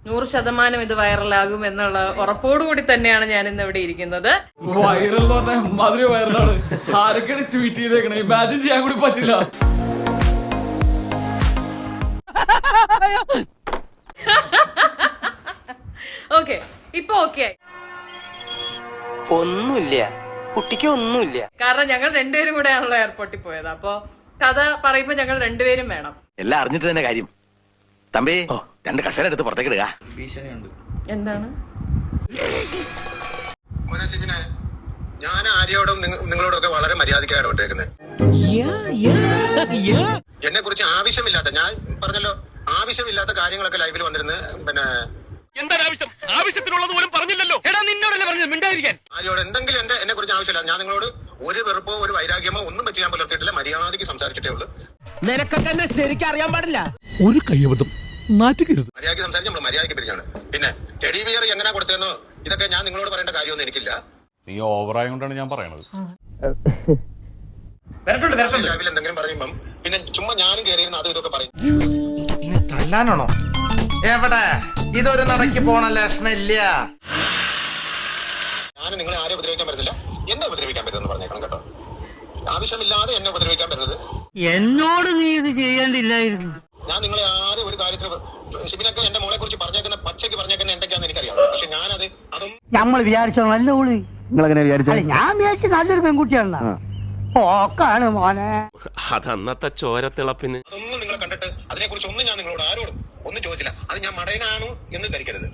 100% ഇത് വൈറലാകും എന്നുള്ള ഉറപ്പോടുകൂടി തന്നെയാണ് ഞാൻ ഇന്ന് ഇവിടെ ഇരിക്കുന്നത്. വൈറൽ എന്ന് പറഞ്ഞാൽ മാതിരി വൈറലാണ്. ആരൊക്കെയാണ് ട്വീറ്റ് ചെയ്തേക്കണേ, ഇമാജിൻ ചെയ്യാൻ കൂടി പറ്റില്ല. ഓക്കെ, ഇപ്പൊ ഓക്കെ ഒന്നുമില്ല, കുട്ടിക്ക് ഒന്നുമില്ല. കാരണം ഞങ്ങൾ രണ്ടുപേരും കൂടെ ആണല്ലോ എയർപോർട്ടിൽ പോയത്. അപ്പൊ കഥ പറയുമ്പോ ഞങ്ങൾ രണ്ടുപേരും വേണം. എല്ലാം അറിഞ്ഞിട്ട് തന്നെ കാര്യം. തമ്പി 2 കസേര എടുത്ത് പുറത്തേക്ക് ഇടുക. ഭീഷണിയുണ്ട്. എന്താണ്? ഞാൻ ആര്യോടും നിങ്ങളോടൊക്കെ വളരെ മര്യാദയ്ക്കാണ് ഇടപെട്ടേക്കുന്നത്. എന്നെ കുറിച്ച് ആവശ്യമില്ലാത്ത, ഞാൻ പറഞ്ഞല്ലോ, ആവശ്യമില്ലാത്ത കാര്യങ്ങളൊക്കെ ലൈവിൽ വന്നിരുന്ന് പിന്നെ ആവശ്യത്തിനുള്ളത് പോലും പറഞ്ഞില്ലല്ലോ. എടാ നിന്നോടല്ലേ പറഞ്ഞത് മിണ്ടായിരിക്കാൻ. ആര്യോട് എന്തെങ്കിലും എന്നെ കുറിച്ച് ആവശ്യമില്ല. ഞാൻ നിങ്ങളോട് ഒരു വെറുപ്പോ ഒരു വൈരാഗ്യമോ ഒന്നും വെച്ച് ഞാൻ പുലർത്തിയിട്ടില്ല. മര്യാദയ്ക്ക് സംസാരിച്ചിട്ടേ ഉള്ളൂ. നിനക്കൊക്കെ എന്നെ ശരിക്കും അറിയാൻ പാടില്ല. ഒരു കയ്യബദ്ധം നാറ്റുകരുത്. മര്യാദയ്ക്ക് സംസാരിച്ച് നമ്മൾ മര്യാദയ്ക്ക് പിരിഞ്ഞാണ്. പിന്നെ ടെഡി ബിയർ എങ്ങനെ കൊടുത്തേന്നോ ഇതൊക്കെ ഞാൻ നിങ്ങളോട് പറയേണ്ട കാര്യമൊന്നും എനിക്കില്ല. നീ ഓവറായ കൊണ്ടാണ് ഞാൻ പറയണത്. ലൈവിൽ എന്തെങ്കിലും പറയുമ്പം പിന്നെ ചുമ്മാ ഞാനും കയറിയിരുന്ന അതും ഇതൊക്കെ പറയും. തല്ലാനാണോ? എവിടെ ഇതൊരു നടക്ക് പോണ ലക്ഷണില്ല. ഞാൻ നിങ്ങളെ ആരും ഉപദ്രവിക്കാൻ പറ്റത്തില്ല, എന്നെ ഉപദ്രവിക്കാൻ പറ്റുമെന്ന് പറഞ്ഞേക്കണം കേട്ടോ. ആവശ്യമില്ലാതെ എന്നെ ഉപദ്രവിക്കാൻ പറ്റരുത്. എന്നോട് നീ ഇത് ചെയ്യേണ്ടില്ലായിരുന്നു. ഞാൻ നിങ്ങളെ ആരും ഒരു കാര്യത്തിൽ, ഷിബിനൊക്കെ എന്റെ മോളെ കുറിച്ച് പറഞ്ഞേക്കുന്ന പച്ചയ്ക്ക് പറഞ്ഞേക്കുന്ന എന്തൊക്കെയാണെന്ന് എനിക്കറിയാം. പക്ഷെ ഞാനത് അതും നമ്മൾ വിചാരിച്ചോ നല്ല ഊളി. നിങ്ങളെങ്ങനെ വിചാരിച്ചു? ഞാൻ വിചാരിച്ചു നല്ലൊരു പെൺകുട്ടിയാണ്. ഓക്കാണ് മോനെ. അതന്നത്തെ ചോരത്തിളപ്പിന് അതൊന്നും നിങ്ങളെ കണ്ടിട്ട് അതിനെക്കുറിച്ച് ഒന്നും ഞാൻ നിങ്ങളോട് ആരോടും ഒന്നും ചോദിച്ചില്ല. അത് ഞാൻ മടയനാണു എന്ന് ധരിക്കരുത്.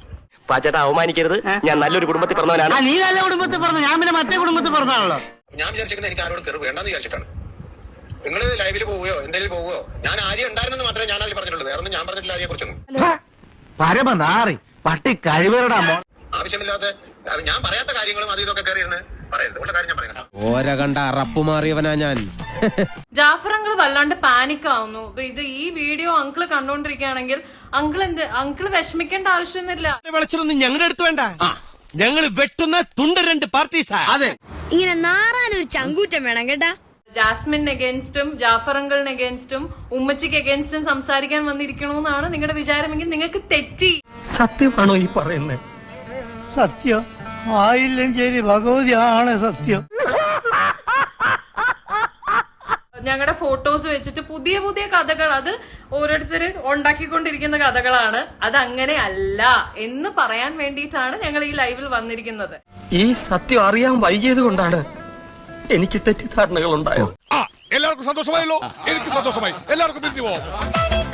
പാച്ചേട്ടാ അവമാനിക്കരുത്. ഞാൻ നല്ലൊരു കുടുംബത്തിൽ പറഞ്ഞവനാണ്. നീ നല്ല കുടുംബത്തിൽ പറഞ്ഞു, ഞാൻ പിന്നെ മറ്റേ കുടുംബത്തിൽ പറഞ്ഞാണല്ലോ. ഞാൻ വിചാരിച്ചിരിക്കുന്നത് എനിക്ക് ആരോടും കയറി വേണ്ടെന്ന് വിചാരിച്ചിട്ടാണ്. നിങ്ങൾ ലൈവിൽ പോവുകയോ എന്തെങ്കിലും പോവുകയോ, ഞാൻ ആര്യ ഉണ്ടായിരുന്നെന്ന് മാത്രമേ ഞാൻ അതിൽ പറഞ്ഞിട്ടുള്ളൂ. വേറെ ഒന്നും ഞാൻ പറഞ്ഞിട്ടില്ല ആര്യെ കുറിച്ചൊന്നും. പരമനാറി പട്ടി കഴിവേറടാ മോൻ. ആവശ്യമില്ലാത്ത ഞാൻ പറയാത്ത കാര്യങ്ങളും അത് ഇതൊക്കെ കയറിയിരുന്ന് പറയരുത്. ഉള്ള കാര്യം ഞാൻ പറയാം. ഓര കണ്ട അറപ്പ് മാറിയവനാ ഞാൻ. ജാഫർ അങ്കിൾ വല്ലാണ്ട് പാനിക് ആവുന്നു. ഇത് ഈ വീഡിയോ അങ്കിള് കണ്ടോണ്ടിരിക്കുകയാണെങ്കിൽ അങ്കിള് വിഷമിക്കേണ്ട ആവശ്യമൊന്നുമില്ല. വിളിച്ചൊന്നും ഞങ്ങളുടെ അടുത്ത് വേണ്ട. ഞങ്ങൾ വെട്ടുന്ന തുണ്ട 2 പാർട്ടീസാ. അതെ, ഇങ്ങനെ നാറാനൊരു ചങ്കൂറ്റം വേണം കേട്ടാ. ജാസ്മിൻ എഗൻസ്റ്റും ജാഫർ അങ്കിളിന് എഗൻസ്റ്റും ഉമ്മച്ചിക്ക് എഗൻസ്റ്റും സംസാരിക്കാൻ വന്നിരിക്കണമെന്നാണ് നിങ്ങളുടെ വിചാരമെങ്കിൽ നിങ്ങൾക്ക് തെറ്റി. സത്യമാണോ ഈ പറയുന്നത്? സത്യം ആയില്ലെങ്കിൽ ഭഗവതിയാണ് സത്യം. ഞങ്ങളുടെ ഫോട്ടോസ് വെച്ചിട്ട് പുതിയ പുതിയ കഥകൾ, അത് ഓരോരുത്തർ ഉണ്ടാക്കിക്കൊണ്ടിരിക്കുന്ന കഥകളാണ്. അത് അങ്ങനെ അല്ല എന്ന് പറയാൻ വേണ്ടിയിട്ടാണ് ഞങ്ങൾ ഈ ലൈവിൽ വന്നിരിക്കുന്നത്. ഈ സത്യം അറിയാൻ വൈകിയത് കൊണ്ടാണ് എനിക്ക് തെറ്റിദ്ധാരണകൾ ഉണ്ടായത്. എല്ലാവർക്കും സന്തോഷമായല്ലോ. എനിക്ക് സന്തോഷമായി. എല്ലാവർക്കും പിരിഞ്ഞു പോവാം.